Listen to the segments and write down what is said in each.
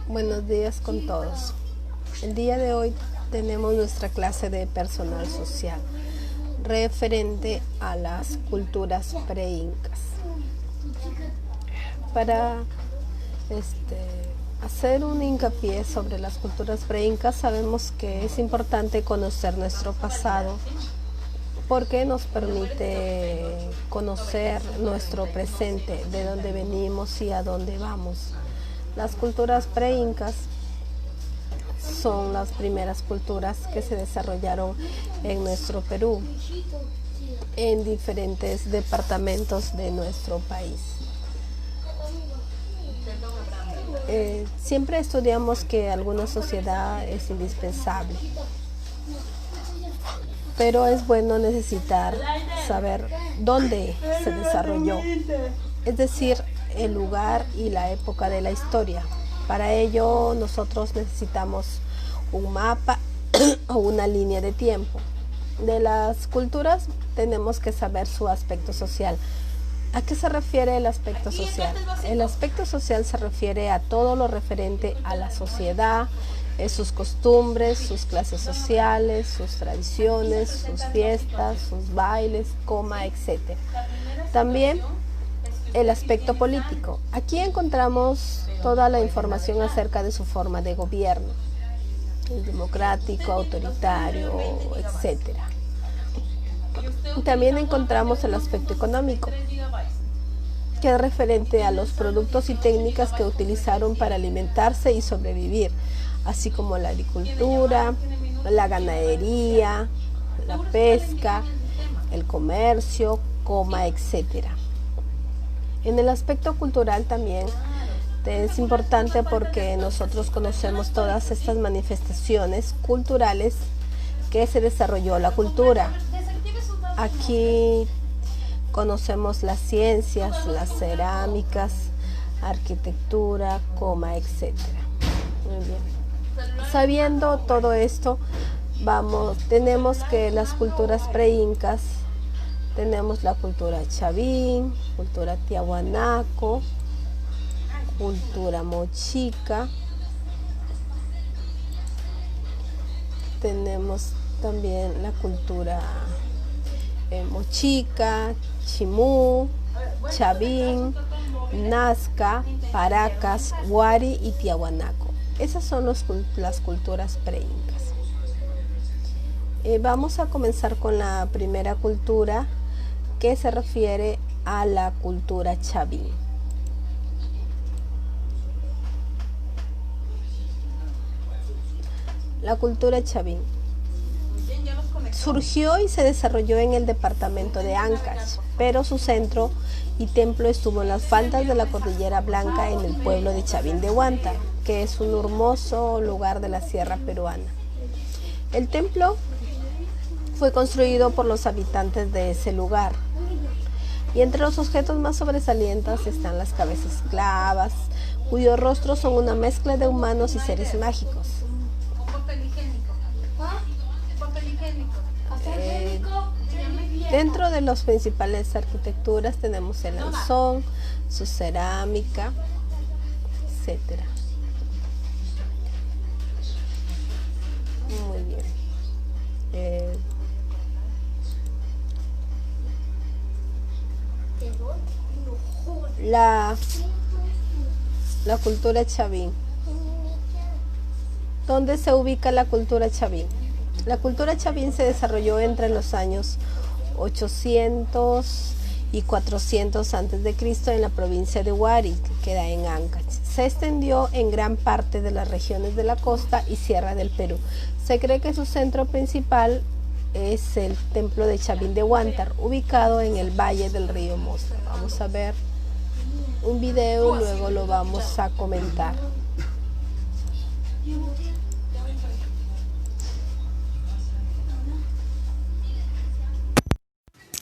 Buenos días con todos. El día de hoy tenemos nuestra clase de personal social referente a las culturas preincas. Para hacer un hincapié sobre las culturas preincas, sabemos que es importante conocer nuestro pasado porque nos permite conocer nuestro presente, de dónde venimos y a dónde vamos. Las culturas preincas son las primeras culturas que se desarrollaron en nuestro Perú, en diferentes departamentos de nuestro país. Siempre estudiamos que alguna sociedad es indispensable, pero es bueno necesitar saber dónde se desarrolló, es decir, el lugar y la época de la historia. Para ello nosotros necesitamos un mapa o una línea de tiempo. De las culturas tenemos que saber su aspecto social. ¿A qué se refiere el aspecto social? El aspecto social se refiere a todo lo referente a la sociedad, sus costumbres, sus clases sociales, sus tradiciones, sus fiestas, sus bailes, etc. También el aspecto político. Aquí encontramos toda la información acerca de su forma de gobierno, el democrático, autoritario, etc. También encontramos el aspecto económico, que es referente a los productos y técnicas que utilizaron para alimentarse y sobrevivir, así como la agricultura, la ganadería, la pesca, el comercio, etc. En el aspecto cultural también es importante porque nosotros conocemos todas estas manifestaciones culturales que se desarrolló la cultura. Aquí conocemos las ciencias, las cerámicas, arquitectura, etc. Muy bien. Sabiendo todo esto, tenemos que las culturas preincas, tenemos la cultura chavín, cultura tiahuanaco, cultura mochica, tenemos también la cultura mochica, chimú, chavín, nazca, paracas, huari y tiahuanaco. Esas son las culturas preincas. Vamos a comenzar con la primera cultura, que se refiere a la cultura chavín. La cultura chavín surgió y se desarrolló en el departamento de Ancash, pero su centro y templo estuvo en las faldas de la Cordillera Blanca, en el pueblo de Chavín de Huanta, que es un hermoso lugar de la sierra peruana. El templo fue construido por los habitantes de ese lugar, y entre los objetos más sobresalientes están las cabezas clavas, cuyos rostros son una mezcla de humanos y seres mágicos. Dentro de las principales arquitecturas tenemos el lanzón, su cerámica, etc. Muy bien. La cultura chavín. ¿Dónde se ubica la cultura chavín? La cultura chavín se desarrolló entre los años 800 y 400 a.C. en la provincia de Huari, que queda en Ancash. Se extendió en gran parte de las regiones de la costa y sierra del Perú. Se cree que su centro principal es el templo de Chavín de Huántar, ubicado en el valle del río Mosa. Vamos a ver un video y luego lo vamos a comentar.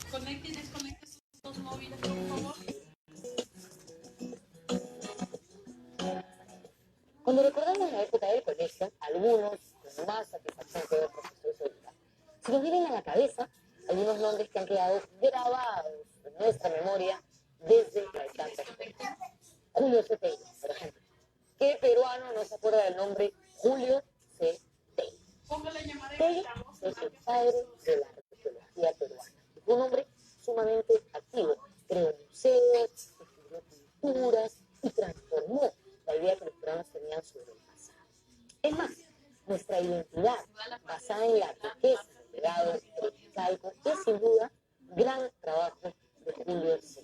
Conecte y desconecte sus dos móviles, por favor. Cuando recordamos la época del colegio, algunos con más satisfacción que otros, estoy segura, se nos vienen a la cabeza algunos nombres que han quedado grabados en nuestra memoria desde la etapa escolar. Julio Cepello, por ejemplo, ¿Qué peruano no se acuerda del nombre Julio C. Tello? Póngale llamada y Tello estamos. es el padre de la arqueología peruana. Fue un hombre sumamente activo. Creó museos, escribió pinturas y transformó la idea que los peruanos tenían sobre el pasado. Es más, nuestra identidad, basada en la riqueza del legado incaico, es sin duda un gran trabajo de Julio C.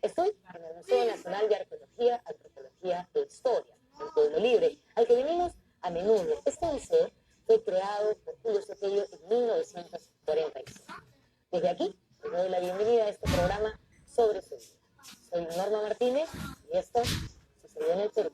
Estoy en el Museo Nacional de Arqueología, Antropología e Historia, en Pueblo Libre, al que venimos a menudo. Este museo fue creado por Julio Tello en 1945. Desde aquí, les doy la bienvenida a este programa sobre su vida. Soy Norma Martínez y esto sucedió en el Perú.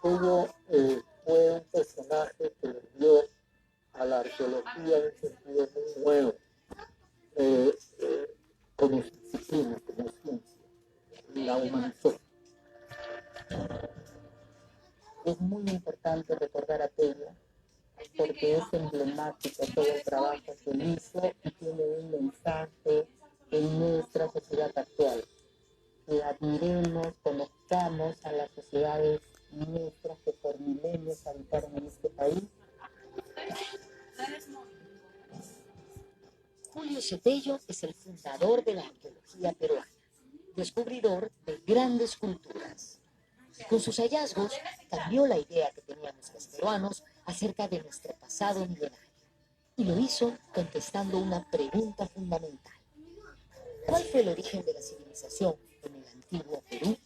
Tello fue un personaje que le dio a la arqueología un sentido muy nuevo, como disciplina, como ciencia, la humanizó. Es muy importante recordar a Tello porque es emblemático todo el trabajo que él hizo y tiene un mensaje en nuestra sociedad actual. Que admiremos, conozcamos a las sociedades nuestras que por milenios habitaron en este país. Julio C. Tello es el fundador de la arqueología peruana, descubridor de grandes culturas. Con sus hallazgos cambió la idea que teníamos los peruanos acerca de nuestro pasado milenario y lo hizo contestando una pregunta fundamental. ¿Cuál fue el origen de la civilización en el antiguo Perú?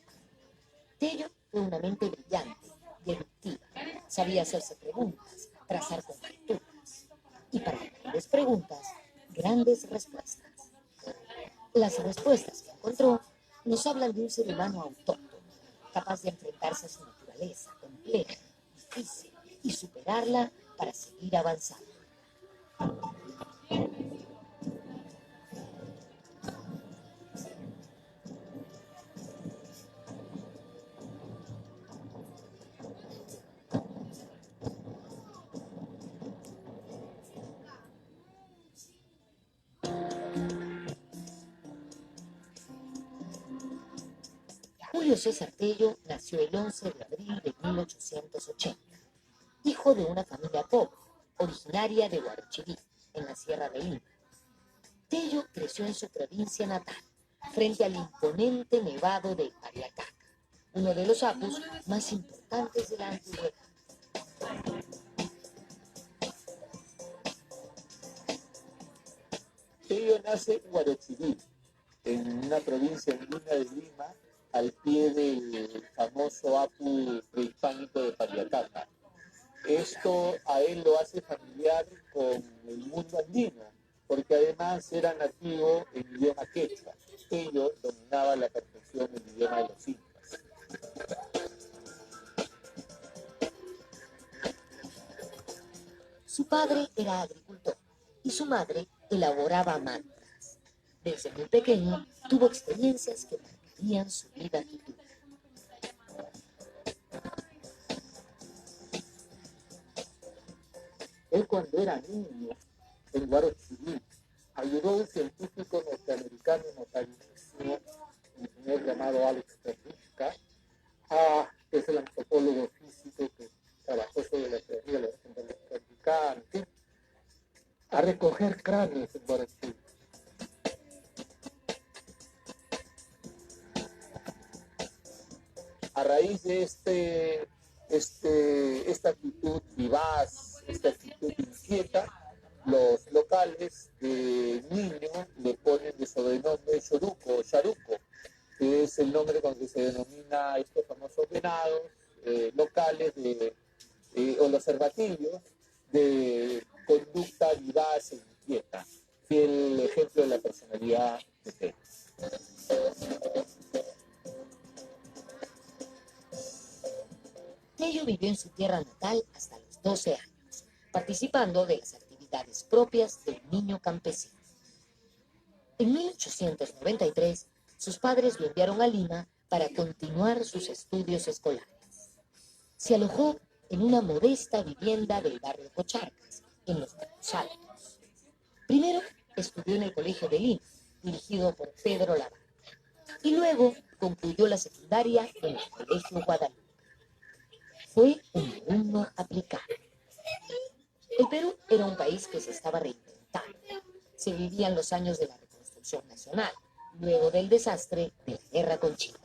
Tello fue una mente brillante, deductiva, sabía hacerse preguntas, trazar conjeturas y para grandes preguntas, grandes respuestas. Las respuestas que encontró nos hablan de un ser humano autóctono, capaz de enfrentarse a su naturaleza compleja, difícil y superarla para seguir avanzando. Julio César Tello nació el 11 de abril de 1880, hijo de una familia pobre, originaria de Huarochirí, en la Sierra de Lima. Tello creció en su provincia natal, frente al imponente nevado de Pariacaca, uno de los apus más importantes de la antigüedad. Tello nace en Huarochirí, en una provincia andina de Lima, al pie del famoso apu prehispánico de Pariacaca. Esto a él lo hace familiar con el mundo andino, porque además era nativo en idioma quechua. Tello dominaba a la perfección el idioma de los incas. Su padre era agricultor y su madre elaboraba mantras. Desde muy pequeño tuvo experiencias que marcarían su vida futura. Él cuando era niño, en Guarochirí, ayudó a un científico norteamericano notabilísimo, un señor llamado Alex Terrusca, que es el antropólogo físico que trabajó sobre la teoría de la origen del norteamericano, a recoger cráneos en Guarachuy. A raíz de esta actitud vivaz, esta actitud inquieta, los locales de niño le ponen de sobrenombre Choruco o Charuco, que es el nombre con que se denomina a estos famosos venados locales o los cervatillos de conducta vivaz e inquieta, fiel ejemplo de la personalidad de Tello. Tello vivió en su tierra natal hasta los 12 años, participando de las actividades propias del niño campesino. En 1893, sus padres lo enviaron a Lima para continuar sus estudios escolares. Se alojó en una modesta vivienda del barrio Cocharcas, en los Barrios Altos. Primero estudió en el Colegio de Lima, dirigido por Pedro Labarca, y luego concluyó la secundaria en el Colegio Guadalupe. Fue un alumno aplicado. El Perú era un país que se estaba reinventando. Se vivían los años de la reconstrucción nacional, luego del desastre de la guerra con Chile.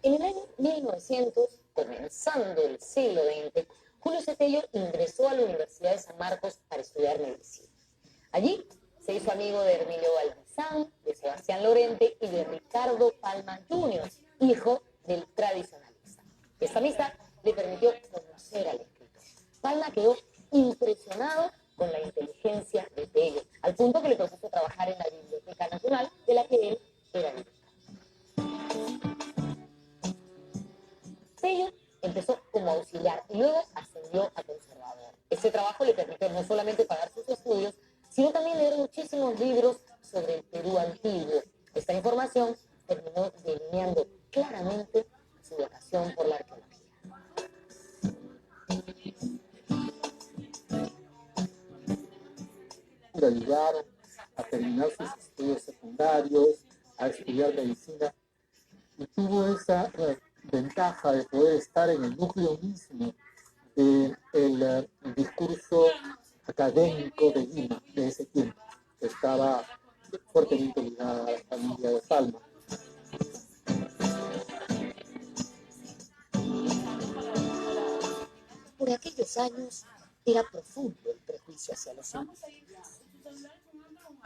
En el año 1900, comenzando el siglo XX, Julio C. Tello ingresó a la Universidad de San Marcos para estudiar medicina. Allí se hizo amigo de Hermilio Balmazán, de Sebastián Lorente y de Ricardo Palma Jr., hijo del tradicionalista. Esta amistad le permitió conocer al escritor. Palma quedó impresionado con la inteligencia de Tello, al punto que le propuso trabajar en la Biblioteca Nacional, de la que él era director. Tello empezó como auxiliar y luego ascendió a conservador. Ese trabajo le permitió no solamente pagar sus estudios, sino también leer muchísimos libros sobre el Perú antiguo. Esta información terminó delineando claramente su vocación por la arqueología. Le ayudaron a terminar sus estudios secundarios, a estudiar medicina, y tuvo esa ventaja de poder estar en el núcleo mismo del discurso académico de Lima de ese tiempo, que estaba fuertemente ligada a la familia de Palma. Por aquellos años era profundo el prejuicio hacia los indígenas.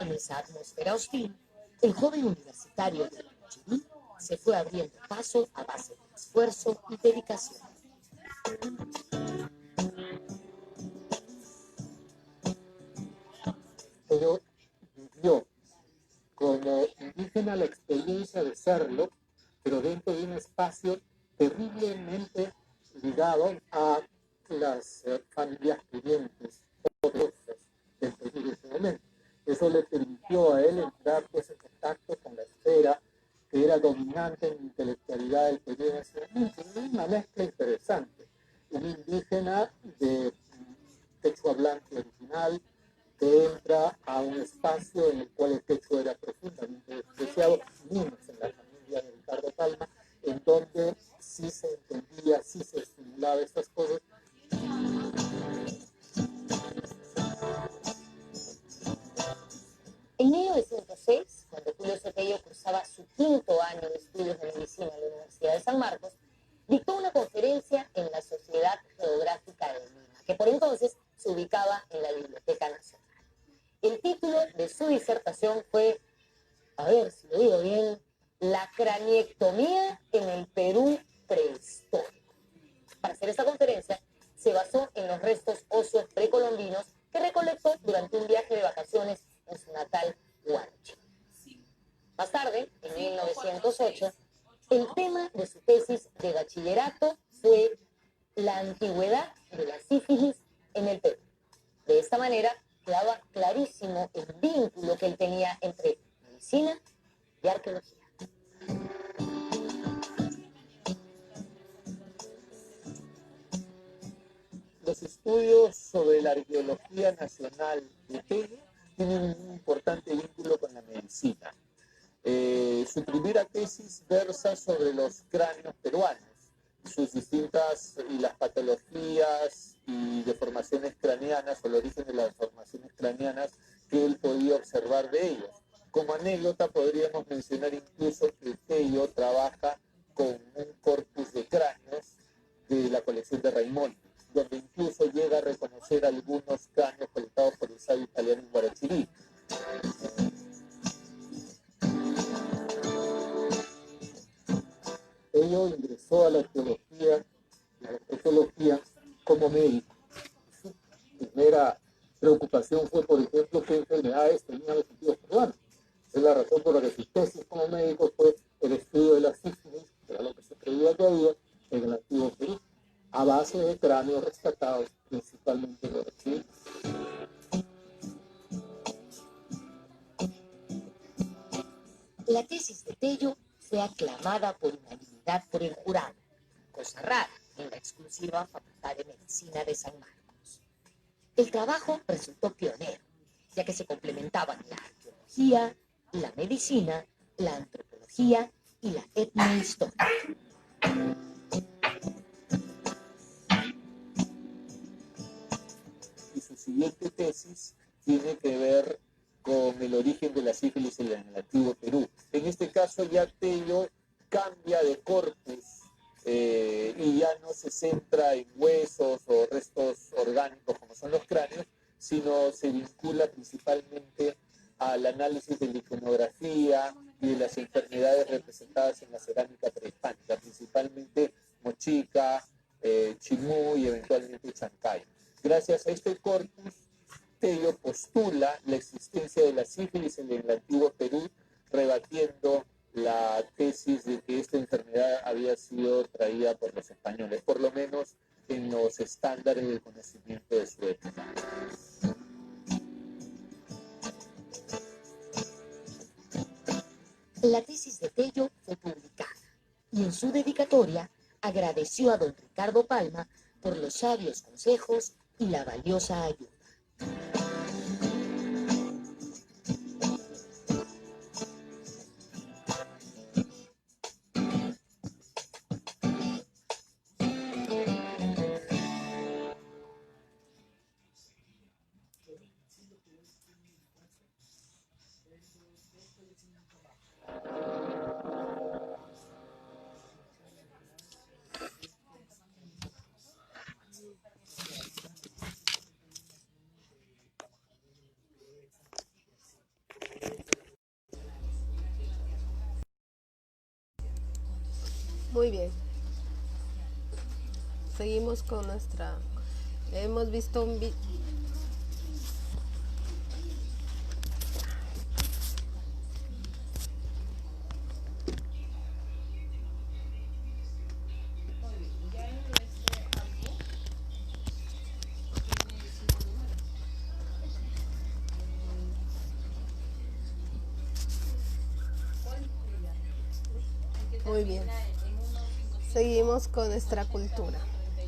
En esa atmósfera hostil, el joven universitario de Chile se fue abriendo paso a base de esfuerzo y dedicación. Pero vivió como indígena la experiencia de serlo, pero dentro de un espacio terriblemente ligado a las familias pudientes ortodoxas del Perú de ese momento. Eso le permitió a él entrar pues, en contacto con la esfera que era dominante en la intelectualidad del Perú en ese momento. Una mezcla interesante. Un indígena de quechua blanco original que entra a un espacio en el cual el quechua era profundamente despreciado, menos en la familia de Ricardo Palma, en donde sí se entendía, sí se estimulaba estas cosas. En 1906, cuando Julio C. Tello cursaba su quinto año de estudios de medicina en la Universidad de San Marcos, dictó una conferencia en la Sociedad Geográfica de Lima, que por entonces se ubicaba en la Biblioteca Nacional. El título de su disertación fue, a ver si lo digo bien, La craniectomía en el Perú prehistórico. Para hacer esta conferencia, se basó en los restos óseos precolombinos que recolectó durante un viaje de vacaciones en su natal Huanchi. Más tarde, en 1908, el tema de su tesis de bachillerato fue la antigüedad de la sífilis en el Perú. De esta manera, quedaba clarísimo el vínculo que él tenía entre medicina y arqueología. Los estudios sobre la arqueología nacional de Tello tienen un importante vínculo con la medicina. Su primera tesis versa sobre los cráneos peruanos sus distintas y las patologías y deformaciones craneanas o el origen de las deformaciones craneanas que él podía observar de ellos. Como anécdota podríamos mencionar incluso que Tello trabaja con un corpus de cráneos de la colección de Raimondi, donde incluso llega a reconocer algunos cráneos colectados por el sabio italiano en Guarachirí. Tello ingresó a la arqueología y a la antropología como médico. Su primera preocupación fue, por ejemplo, qué enfermedades tenían los antiguos peruanos. Es la razón por la que su tesis como médico fue el estudio de la sífilis, que era lo que se creía que había en el antiguo Perú, a base de cráneos rescatados principalmente de Chile. La tesis de Tello fue aclamada por unanimidad por el jurado, cosa rara en la exclusiva Facultad de Medicina de San Marcos. El trabajo resultó pionero, ya que se complementaban la arqueología, la medicina, la antropología y la etnohistoria. Y su siguiente tesis tiene que ver con el origen de la sífilis en el antiguo Perú. En este caso ya Tello cambia de corpus y ya no se centra en huesos o restos orgánicos como son los cráneos, sino se vincula principalmente al análisis de la iconografía y de las enfermedades representadas en la cerámica prehispánica, principalmente Mochica, Chimú y eventualmente Chancay. Gracias a este corpus, Tello postula la existencia de la sífilis en el antiguo Perú, rebatiendo la tesis de que esta enfermedad había sido traída por los españoles, por lo menos en los estándares de conocimiento de su época. La tesis de Tello fue publicada y en su dedicatoria agradeció a don Ricardo Palma por los sabios consejos y la valiosa ayuda. Muy bien. Seguimos con nuestra... Hemos visto un Muy bien. Seguimos con nuestra cultura,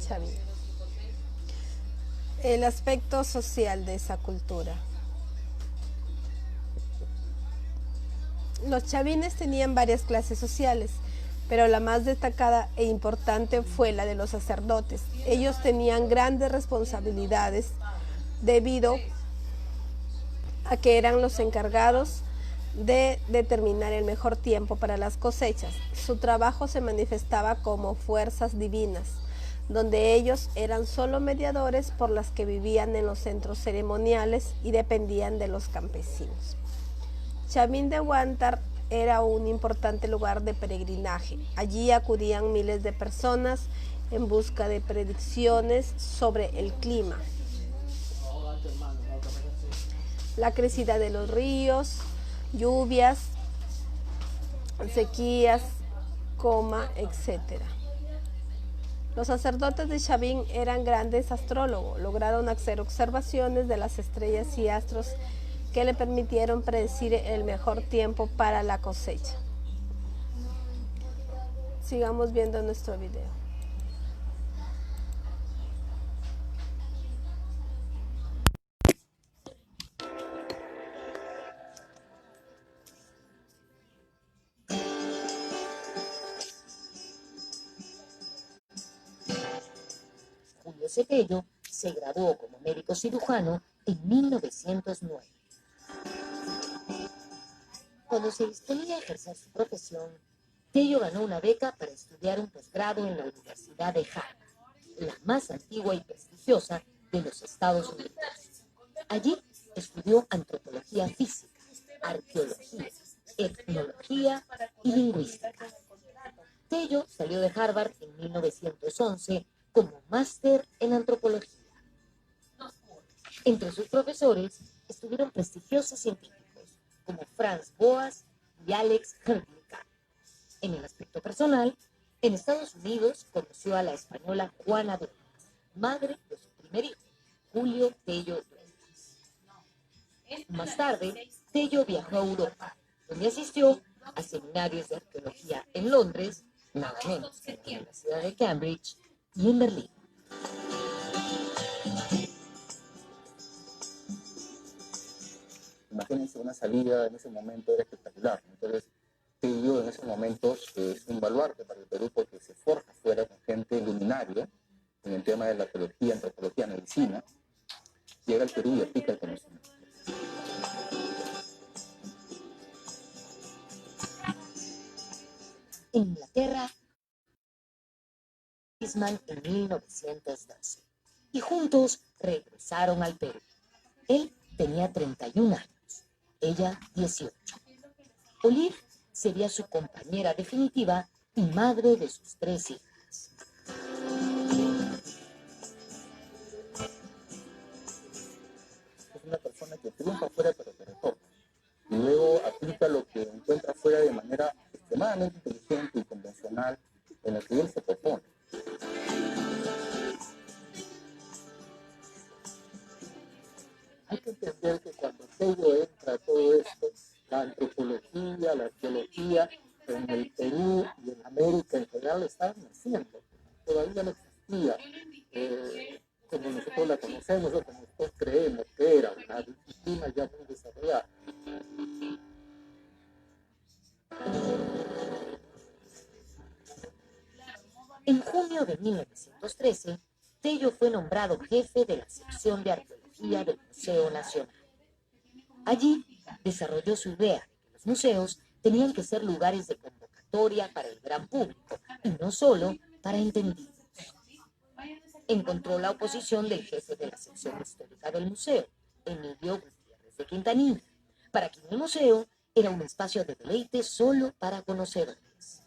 Chavín. El aspecto social de esa cultura. Los chavines tenían varias clases sociales, pero la más destacada e importante fue la de los sacerdotes. Ellos tenían grandes responsabilidades debido a que eran los encargados de determinar el mejor tiempo para las cosechas. Su trabajo se manifestaba como fuerzas divinas, donde ellos eran solo mediadores por las que vivían en los centros ceremoniales y dependían de los campesinos. Chavín de Huántar era un importante lugar de peregrinaje. Allí acudían miles de personas en busca de predicciones sobre el clima, la crecida de los ríos, lluvias, sequías, etc. Los sacerdotes de Chavín eran grandes astrólogos. Lograron hacer observaciones de las estrellas y astros que le permitieron predecir el mejor tiempo para la cosecha. Sigamos viendo nuestro video. Julio C. Tello se graduó como médico cirujano en 1909. Cuando se disponía a ejercer su profesión, Tello ganó una beca para estudiar un posgrado en la Universidad de Harvard, la más antigua y prestigiosa de los Estados Unidos. Allí estudió antropología física, arqueología, etnología y lingüística. Tello salió de Harvard en 1911 como máster en antropología. Entre sus profesores estuvieron prestigiosos científicos como Franz Boas y Alex Hörtlinger. En el aspecto personal, en Estados Unidos conoció a la española Juana Dueñas, madre de su primer hijo, Julio Tello Dueñas. Más tarde, Tello viajó a Europa, donde asistió a seminarios de arqueología en Londres, nada menos que en la ciudad de Cambridge y en Berlín. Imagínense, una salida en ese momento era espectacular. Entonces, Tello en esos momentos es un baluarte para el Perú porque se forja fuera con gente luminaria en el tema de la arqueología, antropología, medicina. Llega al Perú y aplica el conocimiento. En Inglaterra, en 1912, y juntos regresaron al Perú. Él tenía 31 años, ella 18. Olive sería su compañera definitiva y madre de sus 3 hijas. Es una persona que triunfa fuera pero que retorna. Y luego aplica lo que encuentra fuera de manera extremadamente inteligente y convencional en lo que él se propone. Hay que entender que cuando Tello entra a todo esto, la antropología, la arqueología en el Perú y en América en general estaban naciendo. Todavía no existía como nosotros la conocemos o como nosotros creemos que era una disciplina ya muy desarrollada. En junio de 1913, Tello fue nombrado jefe de la sección de arqueología del Museo Nacional. Allí desarrolló su idea de que los museos tenían que ser lugares de convocatoria para el gran público y no solo para entendidos. Encontró la oposición del jefe de la sección histórica del museo, Emilio Gutiérrez de Quintanilla, para quien el museo era un espacio de deleite solo para conocedores.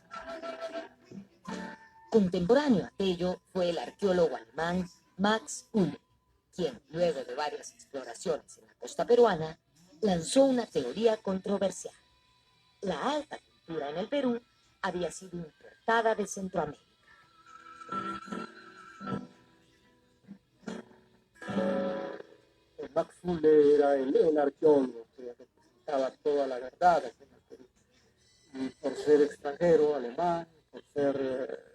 Contemporáneo a Tello fue el arqueólogo alemán Max Uhle, quien, luego de varias exploraciones en la costa peruana, lanzó una teoría controversial. La alta cultura en el Perú había sido importada de Centroamérica. Max Uhle era el arqueólogo que representaba toda la verdad aquí en el Perú. Y por ser extranjero, alemán, por tener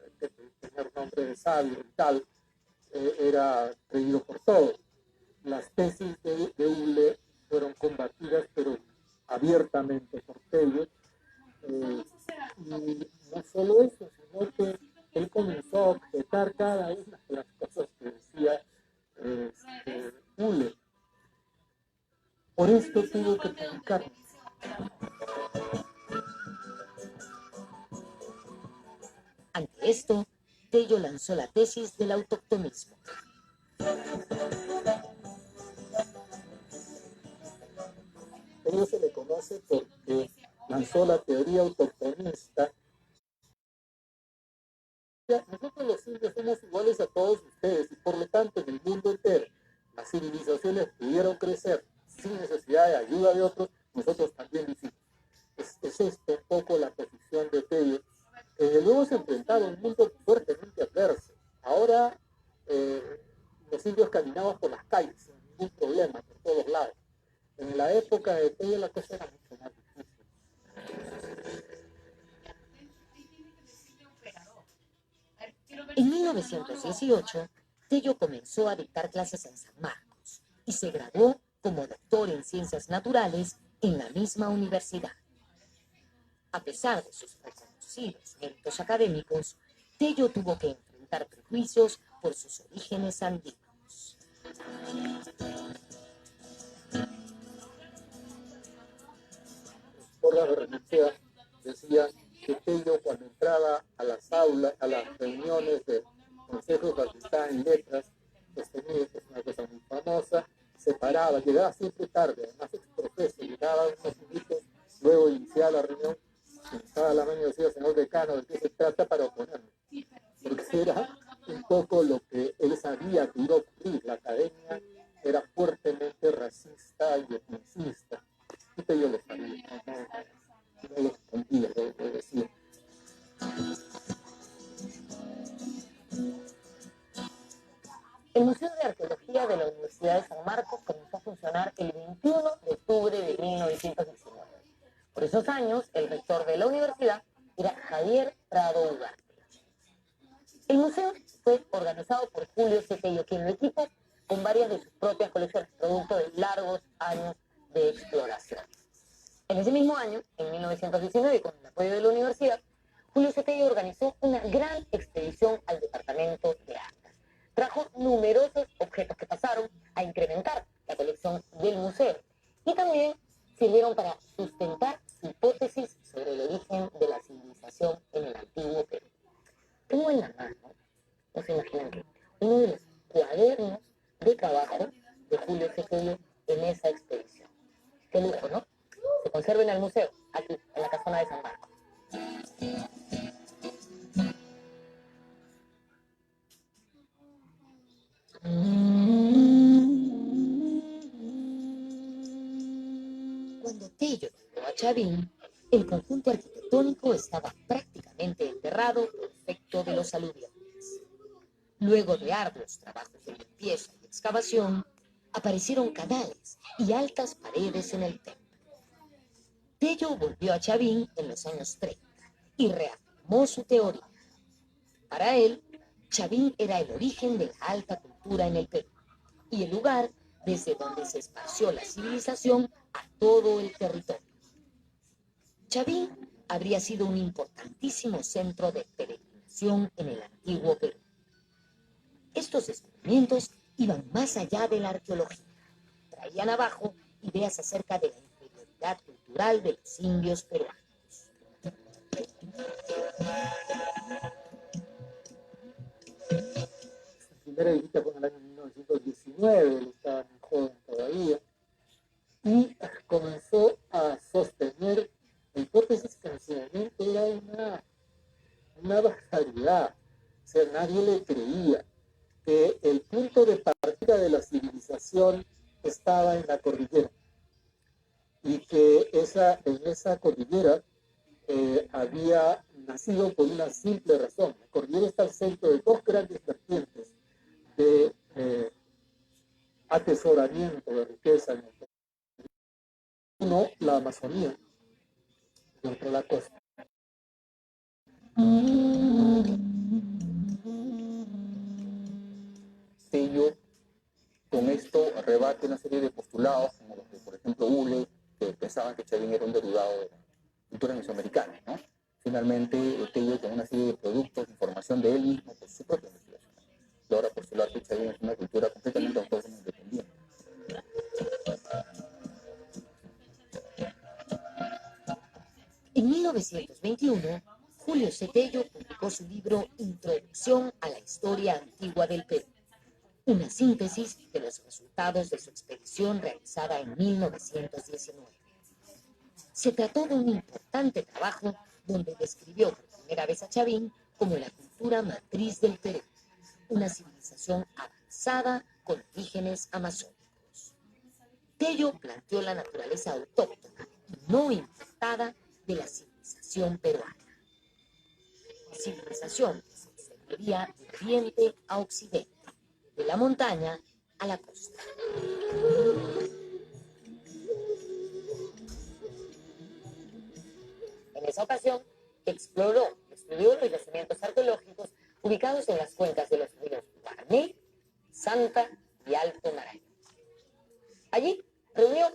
nombre de sabio y tal, era creído por todos. Las tesis de Uhle fueron combatidas, pero abiertamente por Tello. Y no solo eso, sino que él comenzó a objetar cada una de las cosas que decía Uhle. Por esto tuvo que publicar. Ante esto, Tello lanzó la tesis del autoctonismo. Tello se le conoce porque lanzó la teoría autoctonista. Nosotros los indios somos iguales a todos ustedes y por lo tanto en el mundo entero las civilizaciones pudieron crecer sin necesidad de ayuda de otros, nosotros también lo hicimos. Es esto un poco la posición de Tello. Luego se enfrentaron a un mundo fuertemente adverso. Ahora los indios caminamos por las calles sin ningún problema, por todos lados. En la época de Tello la cosa era mucho más difícil. En 1918, Tello comenzó a dictar clases en San Marcos y se graduó como doctor en ciencias naturales en la misma universidad. A pesar de sus reconocidos méritos académicos, Tello tuvo que enfrentar prejuicios por sus orígenes antiguos. Por la Berrenechea decía que Tello, cuando entraba a las aulas, a las reuniones del Consejo de Facultad en Letras, sostenido, que es una cosa muy famosa, se paraba, llegaba siempre tarde, además exprofeso, llegaba unos minutos, luego iniciaba la reunión, sentaba la mano y decía, señor decano, ¿de qué se trata para oponerme? Porque era un poco lo que él sabía que iba a ocurrir. La academia era fuertemente racista y etnicista. Y Tello lo sabía, no lo escondía, lo decía. El Museo de Arqueología de la Universidad de San Marcos comenzó a funcionar el 21 de octubre de 1919. Por esos años, el rector de la universidad era Javier Prado Ugarte. El museo fue organizado por Julio C. Tello, quien lo equipó con varias de sus propias colecciones, producto de largos años de exploración. En ese mismo año, en 1919, con el apoyo de la universidad, Julio C. Tello organizó una gran expedición al departamento de Anta. Trajo numerosos objetos que pasaron a incrementar la colección del museo y también sirvieron para sustentar hipótesis sobre el origen de la civilización en el antiguo Perú. Tengo en la mano, no se imaginan que, uno de los cuadernos de trabajo de Julio C. Tello en esa expedición. Qué lujo, ¿no? Se conserva en el museo, aquí, en la casona de San Marcos. Cuando Tello llegó a Chavín, el conjunto arquitectónico estaba prácticamente enterrado por efecto de los aluviones. Luego de arduos trabajos de limpieza y excavación, aparecieron canales y altas paredes en el templo. Tello volvió a Chavín en los años 30 y reafirmó su teoría. Para él, Chavín era el origen de la alta cultura en el Perú y el lugar desde donde se esparció la civilización a todo el territorio. Chavín habría sido un importantísimo centro de peregrinación en el antiguo Perú. Estos descubrimientos iban más allá de la arqueología. Traían abajo ideas acerca de la inferioridad cultural de los indios peruanos. La primera visita fue en el año 1919, él estaba muy joven todavía, y comenzó a sostener la hipótesis que en su momento era una barbaridad. O sea, nadie le creía que el punto de partida de la civilización estaba en la cordillera y que en esa cordillera había nacido por una simple razón. La cordillera está al centro de dos grandes vertientes de atesoramiento de riqueza en el país. Uno, la Amazonía, y otro, la costa. Tello con esto rebate una serie de postulados, como los de, por ejemplo, Hule, que pensaban que Chavín era un derivado de la cultura mesoamericana, ¿no? Finalmente, Tello, con una serie de productos, información de él mismo, por su propia investigación, logra postular que Chavín es una cultura completamente autónoma e independiente. En 1921, Julio C. Tello publicó su libro Introducción a la Historia Antigua del Perú, una síntesis de los resultados de su expedición realizada en 1919. Se trató de un importante trabajo donde describió por primera vez a Chavín como la cultura matriz del Perú, una civilización avanzada con orígenes amazónicos. Tello planteó la naturaleza autóctona y no importada de la civilización peruana. Civilización que se extendería de oriente a occidente, de la montaña a la costa. En esa ocasión, exploró y estudió los yacimientos arqueológicos ubicados en las cuencas de los ríos Guarné, Santa y Alto Marañón. Allí reunió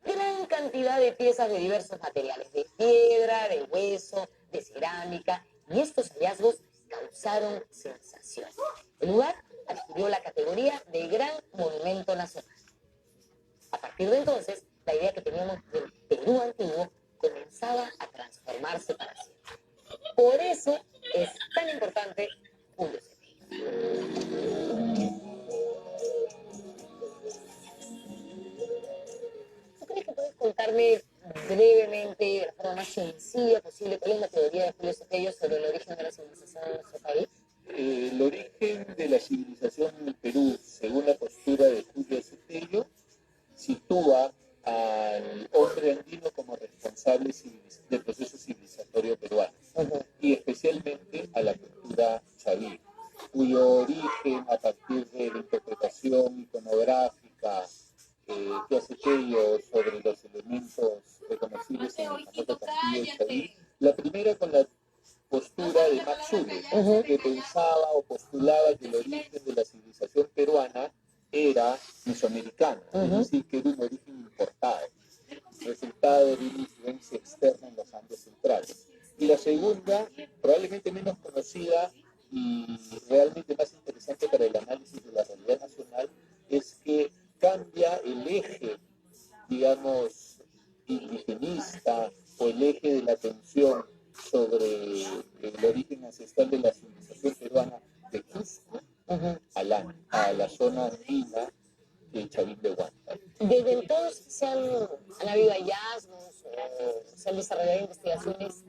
gran cantidad de piezas de diversos materiales, de piedra, de hueso, de cerámica, y estos hallazgos causaron sensación. El lugar adquirió la categoría de Gran Monumento Nacional. A partir de entonces, la idea que teníamos del Perú antiguo comenzaba a transformarse para siempre. Por eso es tan importante Julio Cepello. ¿Tú crees que puedes contarme brevemente, de la forma más sencilla posible, cuál es la teoría de Julio Cepello sobre el origen de la civilización en nuestro país? El origen de la civilización en el Perú, según la postura de Julio Cepello, sitúa al hombre andino como responsable del proceso civilizatorio peruano, y especialmente a la cultura chaví, cuyo origen, a partir de la interpretación iconográfica que hace Tello sobre los elementos reconocibles en el famoso castillo de Chaví, la primera con la postura de Max Uhle, que pensaba o postulaba que el origen de la civilización peruana era mesoamericano, es decir, que era un origen importado, resultado de una influencia externa en los Andes centrales. Y la segunda, probablemente menos conocida y realmente más interesante para el análisis de la realidad nacional, es que cambia el eje, digamos, indigenista o el eje de la atención sobre el origen ancestral de la civilización peruana de Cusco a la zona andina de Chavín de Huanta. Desde entonces han habido hallazgos o se han desarrollado investigaciones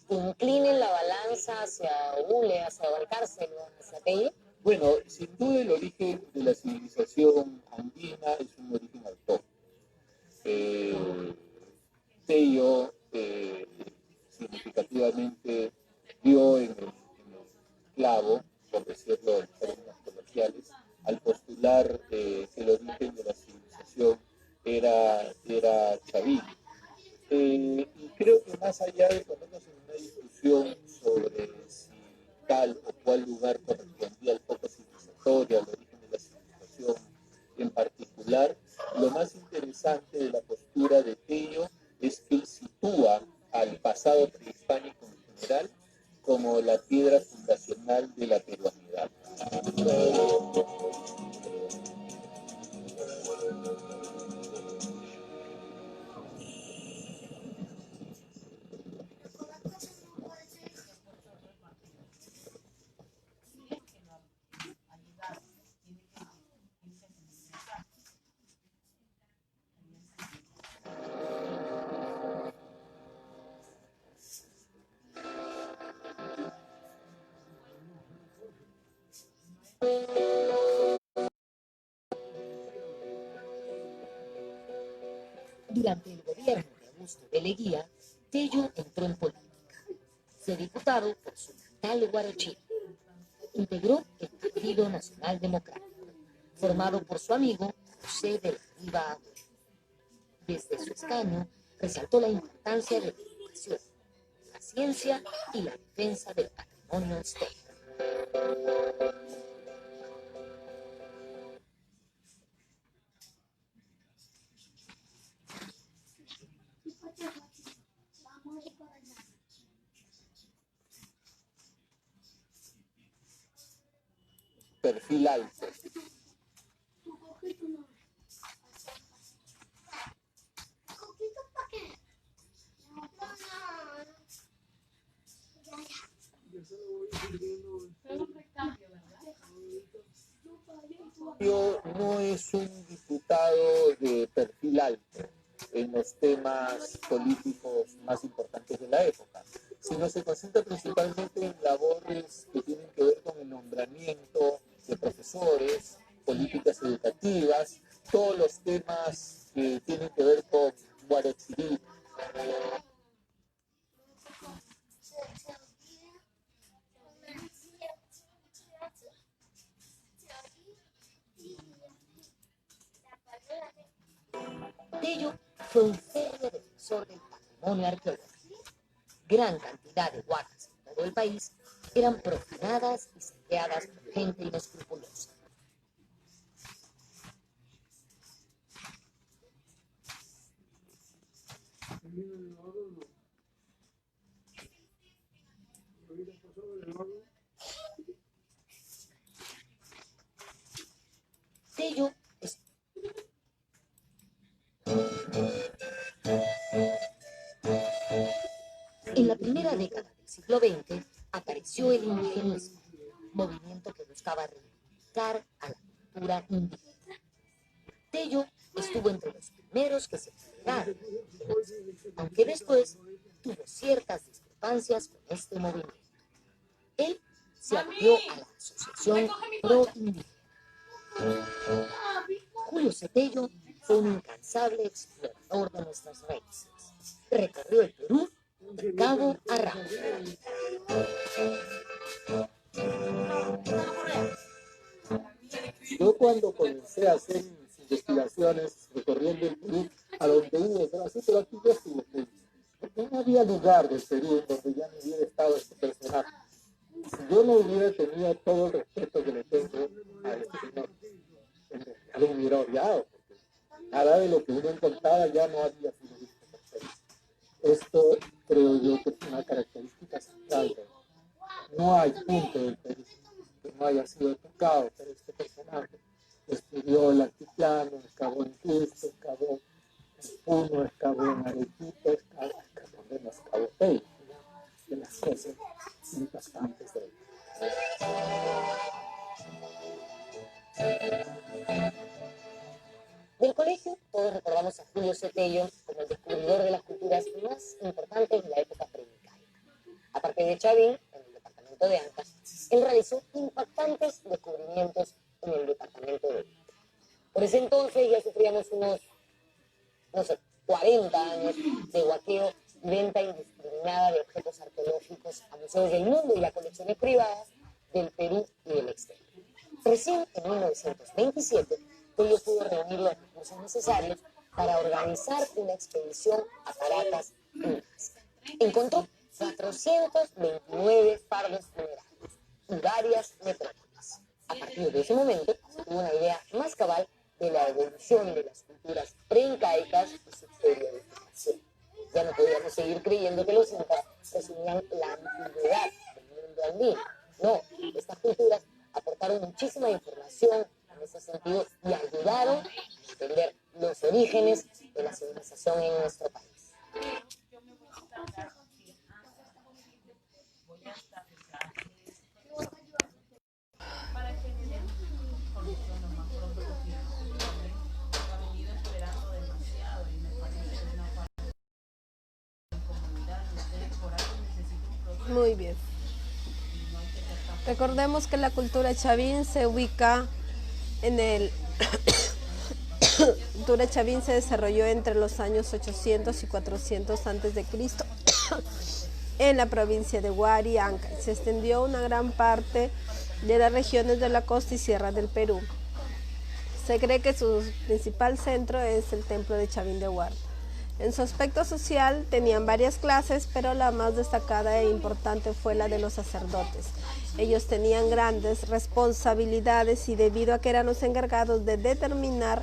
que inclinen la balanza hacia Uhle, hacia Valcárcel o hacia Tello. Bueno, sin duda el origen de la civilización andina es un origen autóctono. Tello significativamente dio en el clavo, por decirlo en términos coloquiales, al postular que el origen de la civilización era chaví. Y creo que más allá de ponernos en una discusión sobre si tal o cual lugar correspondía al foco civilizatorio, al origen de la civilización en particular, lo más interesante de la postura de Tello es que él sitúa al pasado prehispánico en general como la piedra fundacional de la peruanidad. Durante el gobierno de Augusto de Leguía, Tello entró en política. Fue diputado por su natal Huarochirí. Integró el Partido Nacional Democrático, formado por su amigo José de la Riva Agüero. Desde su escaño, resaltó la importancia de la educación, la ciencia y la defensa del patrimonio histórico. Perfil alto. No es un diputado de perfil alto en los temas políticos más importantes de la época, sino se concentra principalmente en labores que tienen que ver con el nombramiento de profesores, políticas educativas, todos los temas que tienen que ver con Huarochirí. Tello fue un férreo defensor del patrimonio arqueológico. Gran cantidad de huacas en todo el país eran profanadas y saqueadas por gente inescrupulosa. Tello es... En la primera década del siglo XX apareció el indigenismo, movimiento que buscaba reivindicar a la cultura indígena. Tello estuvo entre los primeros que se integraron, aunque después tuvo ciertas discrepancias con este movimiento. Él se adhirió a la Asociación Pro Indígena. Julio Cetello fue un incansable explorador de nuestras raíces. Recorrió el Perú de cabo a rabo. Yo cuando comencé a hacer mis investigaciones recorriendo el Perú, a donde hubo, pero aquí ya estuvo muy bien. Porque no había lugar del Perú en donde ya no hubiera estado este personaje. Si yo no hubiera tenido todo el respeto que le tengo a este señor, ya lo hubiera odiado, porque nada de lo que uno encontraba ya no había sido visto por seres. Esto creo yo que es una característica central de él. No hay punto del Perú que no haya sido tocado por este personaje. Estudió el altiplano, excavó en Cusco, excavó en Puno, excavó en Arequipa, excavó Tello, de las cosas impactantes de él. Del colegio, todos recordamos a Julio Cetello como el descubridor de las culturas más importantes de la época preincaica. Aparte de Chavín, en el departamento de Ancash, él realizó impactantes descubrimientos en el departamento de Ica. Por ese entonces ya sufríamos unos, 40 años de huaqueo y venta indiscriminada de objetos arqueológicos a museos del mundo y a colecciones privadas del Perú y del exterior. Recién en 1927, Tello pudo reunir los recursos necesarios para organizar una expedición a Paracas, Incas. Encontró 429 fardos funerarios y varias necrópolis. A partir de ese momento, se tuvo una idea más cabal de la evolución de las culturas preincaicas y su periodificación. Ya no podíamos seguir creyendo que los incas resumían la antigüedad del mundo andino. No, estas culturas aportaron muchísima información en ese sentido y ayudaron a entender los orígenes de la civilización en nuestro país. Muy bien. Recordemos que la cultura chavín se ubica en el... La cultura chavín se desarrolló entre los años 800 y 400 a.C. en la provincia de Huari, Ancash. Se extendió una gran parte de las regiones de la costa y sierra del Perú. Se cree que su principal centro es el templo de Chavín de Huari. En su aspecto social tenían varias clases, pero la más destacada e importante fue la de los sacerdotes. Ellos tenían grandes responsabilidades y debido a que eran los encargados de determinar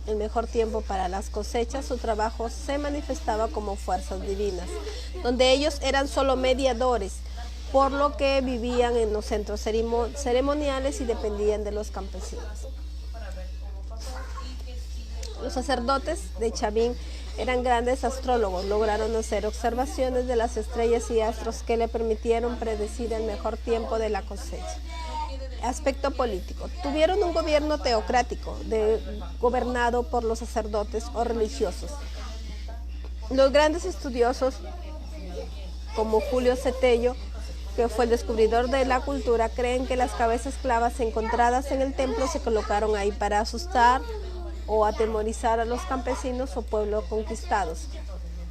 el mejor tiempo para las cosechas, su trabajo se manifestaba como fuerzas divinas, donde ellos eran solo mediadores, por lo que vivían en los centros ceremoniales y dependían de los campesinos. Los sacerdotes de Chavín eran grandes astrólogos, lograron hacer observaciones de las estrellas y astros que le permitieron predecir el mejor tiempo de la cosecha. Aspecto político. Tuvieron un gobierno teocrático, gobernado por los sacerdotes o religiosos. Los grandes estudiosos, como Julio Cetello, que fue el descubridor de la cultura, creen que las cabezas clavas encontradas en el templo se colocaron ahí para asustar o atemorizar a los campesinos o pueblos conquistados.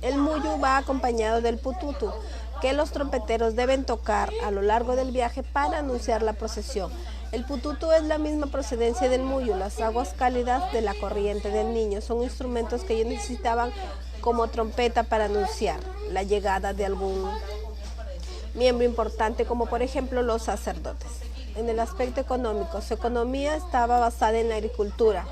El muyu va acompañado del pututu, que los trompeteros deben tocar a lo largo del viaje para anunciar la procesión. El pututu es la misma procedencia del muyu. Las aguas cálidas de la corriente del Niño son instrumentos que ellos necesitaban como trompeta para anunciar la llegada de algún miembro importante, como por ejemplo los sacerdotes. En el aspecto económico, su economía estaba basada en la agricultura.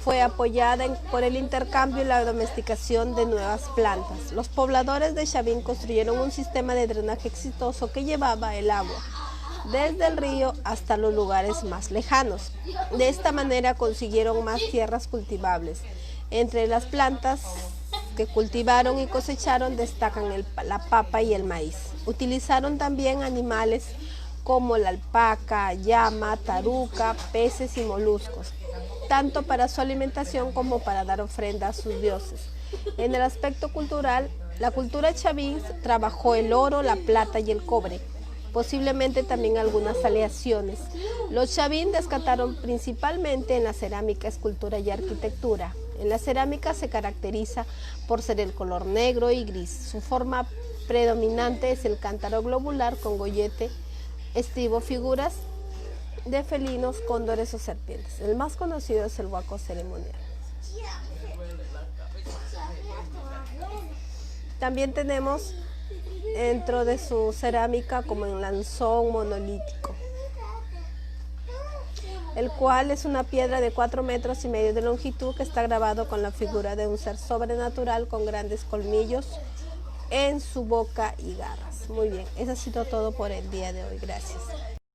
Fue apoyada por el intercambio y la domesticación de nuevas plantas. Los pobladores de Chavín construyeron un sistema de drenaje exitoso que llevaba el agua desde el río hasta los lugares más lejanos. De esta manera consiguieron más tierras cultivables. Entre las plantas que cultivaron y cosecharon destacan la papa y el maíz. Utilizaron también animales como la alpaca, llama, taruca, peces y moluscos, tanto para su alimentación como para dar ofrenda a sus dioses. En el aspecto cultural, la cultura chavín trabajó el oro, la plata y el cobre, posiblemente también algunas aleaciones. Los chavín descantaron principalmente en la cerámica, escultura y arquitectura. En la cerámica se caracteriza por ser el color negro y gris. Su forma predominante es el cántaro globular con gollete, estribo, figuras de felinos, cóndores o serpientes. El más conocido es el huaco ceremonial. También tenemos dentro de su cerámica como el lanzón monolítico, el cual es una piedra de 4,5 metros de longitud que está grabado con la figura de un ser sobrenatural con grandes colmillos en su boca y garras. Muy bien, eso ha sido todo por el día de hoy. Gracias.